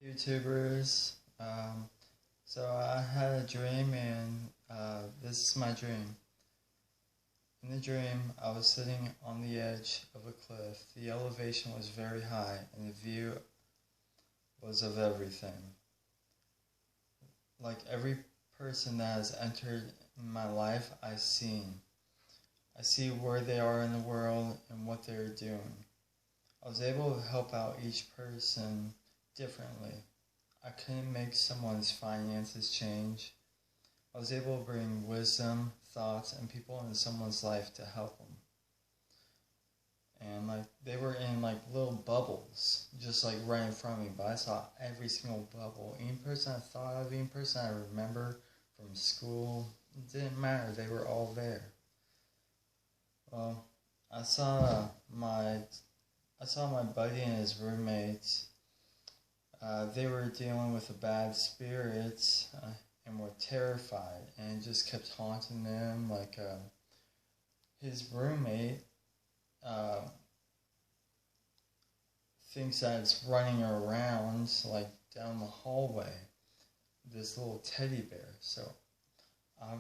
YouTubers. So I had a dream, and this is my dream. In the dream, I was sitting on the edge of a cliff. The elevation was very high, and the view was of everything. Like every person that has entered my life, I've seen. I see where they are in the world and what they're doing. I was able to help out each person differently. I couldn't make someone's finances change. I was able to bring wisdom, thoughts, and people into someone's life to help them. And they were in little bubbles, just right in front of me. But I saw every single bubble. Any person I thought of, any person I remember from school, it didn't matter. They were all there. Well, I saw my buddy and his roommates. They were dealing with a bad spirit and were terrified, and it just kept haunting them. His roommate thinks that it's running around down the hallway, this little teddy bear. So I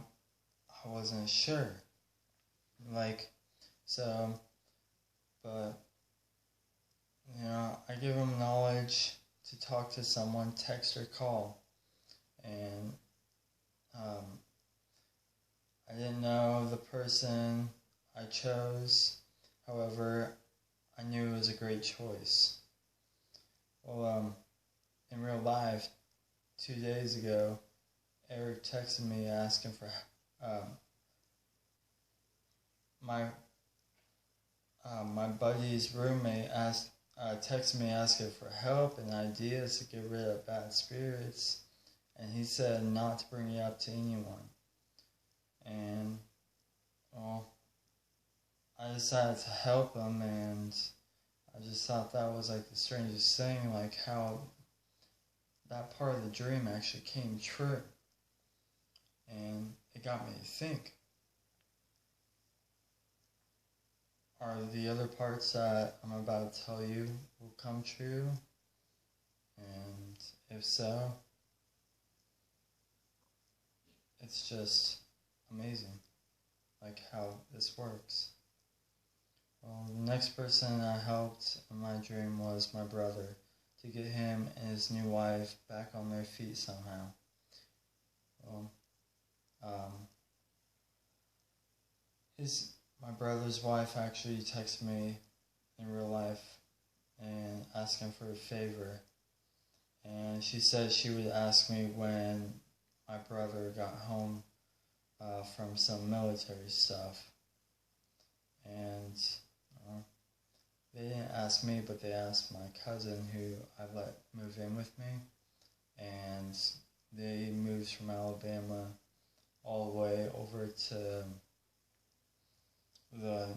wasn't sure. But I give him knowledge to talk to someone, text or call, and I didn't know the person I chose. However, I knew it was a great choice. Well, in real life, 2 days ago, Eric texted me asking for my buddy's roommate texted me asking for help and ideas to get rid of bad spirits, and he said not to bring it up to anyone. And I decided to help him, and I just thought that was the strangest thing, how that part of the dream actually came true, and it got me to think. Are the other parts that I'm about to tell you will come true? And if so, it's just amazing, how this works. Well, the next person I helped in my dream was my brother, to get him and his new wife back on their feet somehow. Well, my brother's wife actually texted me in real life and asking for a favor. And she said she would ask me when my brother got home from some military stuff. And they didn't ask me, but they asked my cousin, who I let move in with me. And they moved from Alabama all the way over to the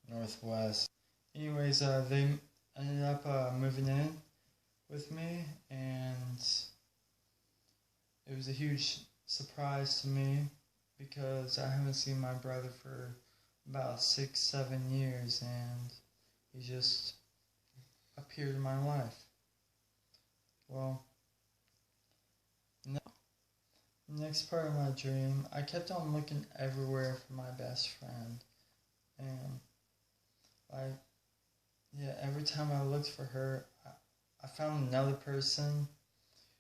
Northwest. Anyways, they ended up moving in with me, and it was a huge surprise to me because I haven't seen my brother for about 6-7 years, and he just appeared in my life. Well, next part of my dream, I kept on looking everywhere for my best friend, and every time I looked for her, I found another person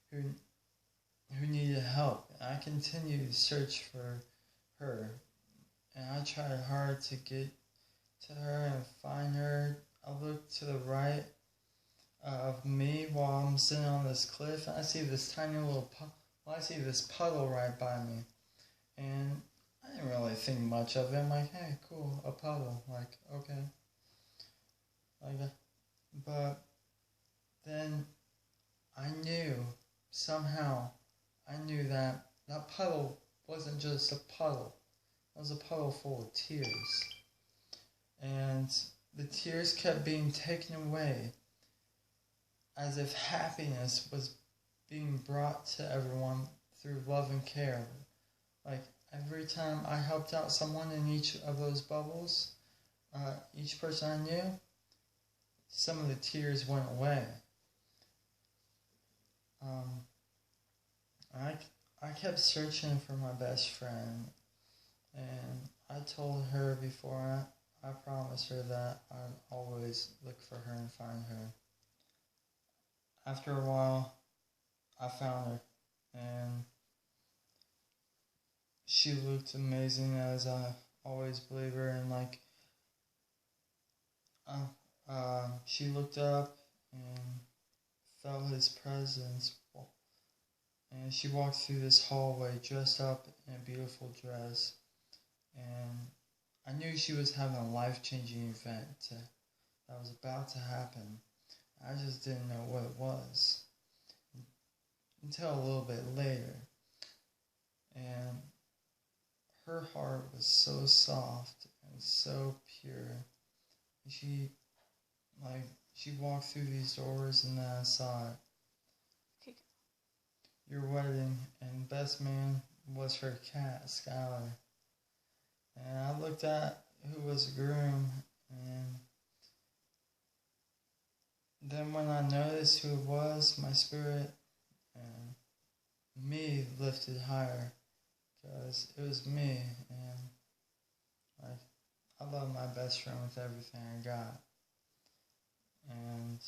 who needed help, and I continued to search for her, and I tried hard to get to her and find her. I looked to the right of me while I'm sitting on this cliff, and I see this tiny little I see this puddle right by me, and I didn't really think much of it. I'm like, hey, cool, a puddle, okay. But then I knew, somehow, that that puddle wasn't just a puddle. It was a puddle full of tears. And the tears kept being taken away, as if happiness was being brought to everyone through love and care. Every time I helped out someone in each of those bubbles, each person I knew, some of the tears went away. I, I kept searching for my best friend, and I told her before I promised her that I'd always look for her and find her. After a while, I found her, and she looked amazing as I always believe her, and she looked up and felt his presence, and she walked through this hallway dressed up in a beautiful dress, and I knew she was having a life-changing event that was about to happen. I just didn't know what it was until a little bit later, and her heart was so soft and so pure. She she walked through these doors, and then I saw it. Okay. Your wedding, and best man was her cat, Skylar. And I looked at who was the groom, and then when I noticed who it was, my spirit and me lifted higher, because it was me, and like I love my best friend with everything I got. And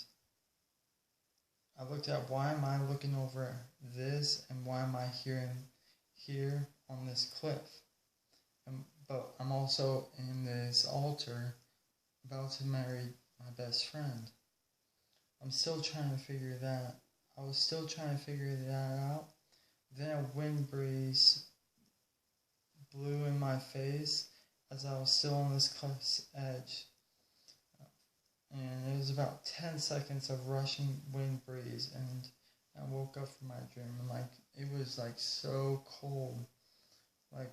I looked at, why am I looking over this, and why am I here on this cliff? But I'm also in this altar about to marry my best friend. I'm still trying to figure that. I was still trying to figure that out. Then a wind breeze blew in my face as I was still on this cliff's edge. And it was about 10 seconds of rushing wind breeze, and I woke up from my dream, and it was so cold, like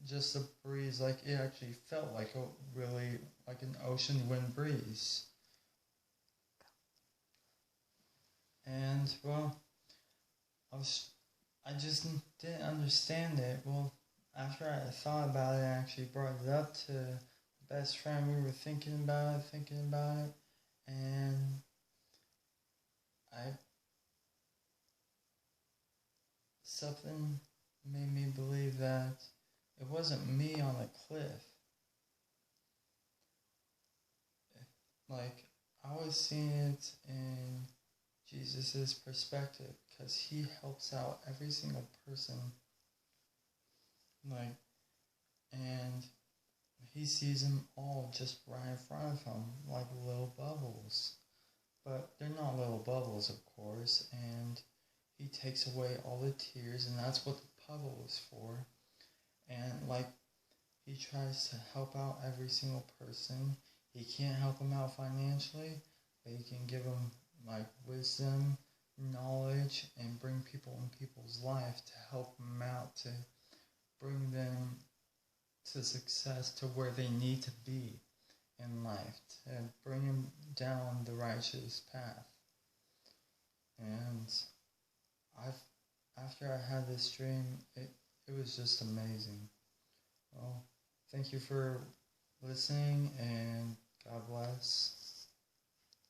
just a breeze, it actually felt like a really like an ocean wind breeze. And well, I just didn't understand it. Well, after I thought about it, I actually brought it up to best friend. We were thinking about it, and I something made me believe that it wasn't me on the cliff. I was seeing it in Jesus' perspective, because he helps out every single person, and he sees them all just right in front of him, like little bubbles. But they're not little bubbles, of course, and he takes away all the tears, and that's what the puddle is for. And he tries to help out every single person. He can't help them out financially, but he can give them wisdom, knowledge, and bring people in people's life to help them out, to bring them to success, to where they need to be in life, to bring them down the righteous path. And after I had this dream, it was just amazing. Well, thank you for listening, and God bless.